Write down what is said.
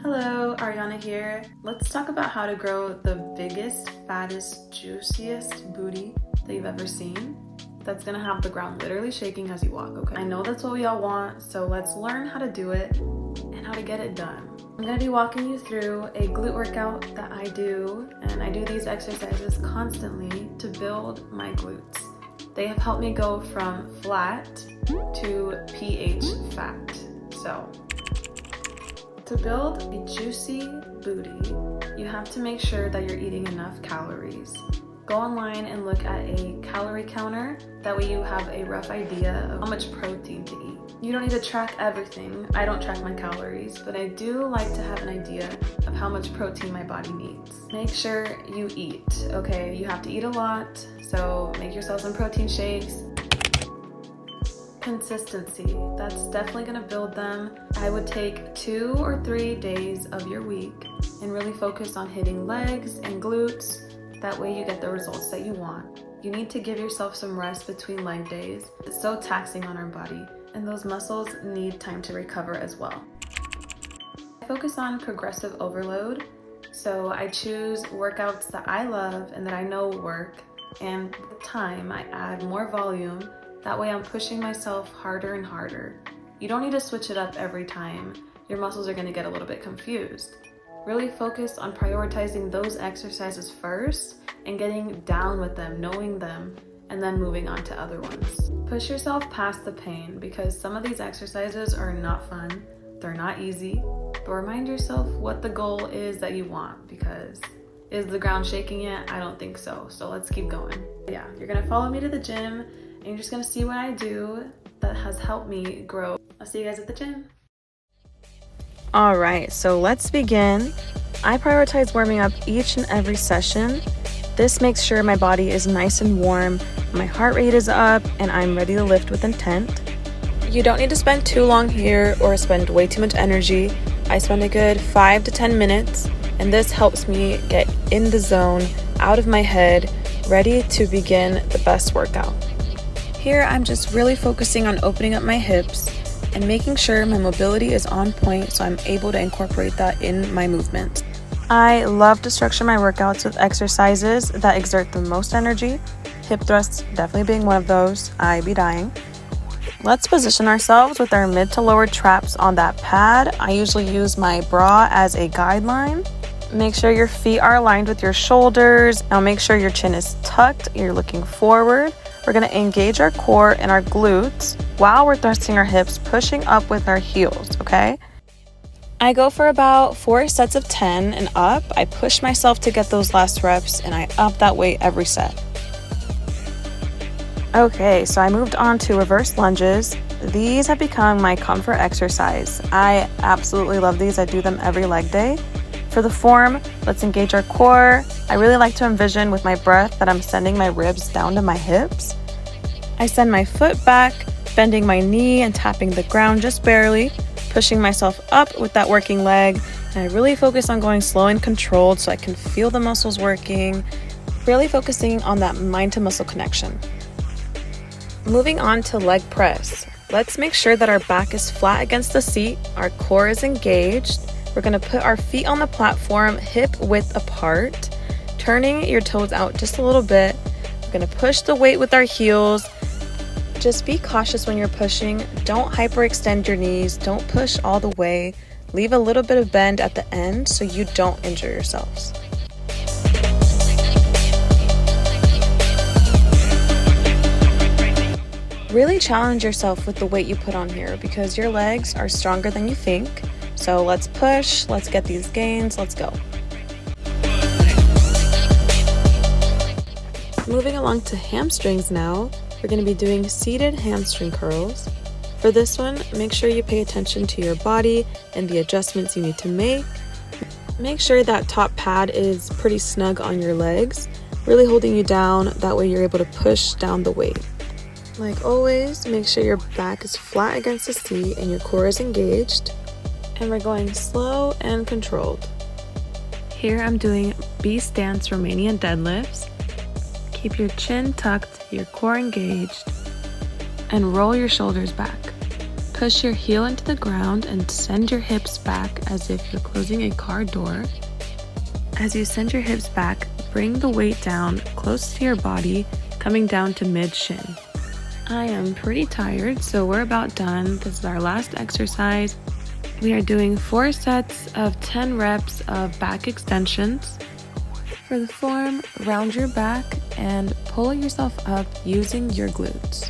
Hello, Ariana here. Let's talk about how to grow the biggest, fattest, juiciest booty that you've ever seen. That's gonna have the ground literally shaking as you walk, okay? I know that's what we all want, so let's learn how to do it and how to get it done. I'm gonna be walking you through a glute workout that I do, and I do these exercises constantly to build my glutes. They have helped me go from flat to pH fat. So, to build a juicy booty, you have to make sure that you're eating enough calories. Go online and look at a calorie counter. That way you have a rough idea of how much protein to eat. You don't need to track everything. I don't track my calories, but I do like to have an idea of how much protein my body needs. Make sure you eat, okay? You have to eat a lot, so make yourself some protein shakes. Consistency, that's definitely going to build them. I would take 2 or 3 days of your week and really focus on hitting legs and glutes. That way you get the results that you want. You need to give yourself some rest between leg days. It's so taxing on our body, and those muscles need time to recover as well. I focus on progressive overload, so I choose workouts that I love and that I know work, and with time I add more volume. That way I'm pushing myself harder and harder. You don't need to switch it up every time. Your muscles are going to get a little bit confused. Really focus on prioritizing those exercises first and getting down with them, knowing them, and then moving on to other ones. Push yourself past the pain because some of these exercises are not fun. They're not easy. But remind yourself what the goal is that you want, because is the ground shaking yet? I don't think so. So let's keep going. Yeah, you're going to follow me to the gym. And you're just gonna see what I do that has helped me grow. I'll see you guys at the gym. All right, so let's begin. I prioritize warming up each and every session. This makes sure my body is nice and warm, my heart rate is up, and I'm ready to lift with intent. You don't need to spend too long here or spend way too much energy. I spend a good 5 to 10 minutes, and this helps me get in the zone, out of my head, ready to begin the best workout. Here, I'm just really focusing on opening up my hips and making sure my mobility is on point so I'm able to incorporate that in my movement. I love to structure my workouts with exercises that exert the most energy, hip thrusts definitely being one of those. I be dying. Let's position ourselves with our mid to lower traps on that pad. I usually use my bra as a guideline. Make sure your feet are aligned with your shoulders. Now make sure your chin is tucked, you're looking forward. We're going to engage our core and our glutes while we're thrusting our hips, pushing up with our heels, okay? I go for about 4 sets of 10 and up. I push myself to get those last reps and I up that weight every set. Okay, so I moved on to reverse lunges. These have become my comfort exercise. I absolutely love these. I do them every leg day. For the form, let's engage our core. I really like to envision with my breath that I'm sending my ribs down to my hips. I send my foot back, bending my knee and tapping the ground just barely, pushing myself up with that working leg. And I really focus on going slow and controlled so I can feel the muscles working, really focusing on that mind to muscle connection. Moving on to leg press. Let's make sure that our back is flat against the seat, our core is engaged. We're going to put our feet on the platform, hip width apart, turning your toes out just a little bit. We're going to push the weight with our heels. Just be cautious when you're pushing. Don't hyperextend your knees. Don't push all the way. Leave a little bit of bend at the end so you don't injure yourselves. Really challenge yourself with the weight you put on here because your legs are stronger than you think. So let's push, let's get these gains, let's go. Moving along to hamstrings now, we're going to be doing seated hamstring curls. For this one, make sure you pay attention to your body and the adjustments you need to make. Make sure that top pad is pretty snug on your legs, really holding you down, that way you're able to push down the weight. Like always, make sure your back is flat against the seat and your core is engaged. And we're going slow and controlled. Here I'm doing beast dance Romanian deadlifts. Keep your chin tucked, your core engaged, and roll your shoulders back. Push your heel into the ground and send your hips back as if you're closing a car door. As you send your hips back, bring the weight down close to your body, coming down to mid-shin. I am pretty tired, so we're about done. This is our last exercise. We are doing 4 sets of 10 reps of back extensions. For the form, round your back and pull yourself up using your glutes.